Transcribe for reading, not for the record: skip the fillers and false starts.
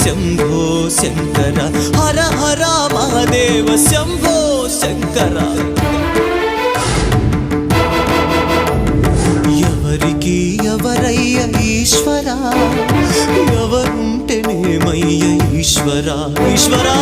శంభో శంకర హర హర మహాదేవ శంభో శంకర ఎవరికి ఎవరయ్య ఈశ్వరా ఎవరుంటేనేమయ్య ఈశ్వరా ఈశ్వరా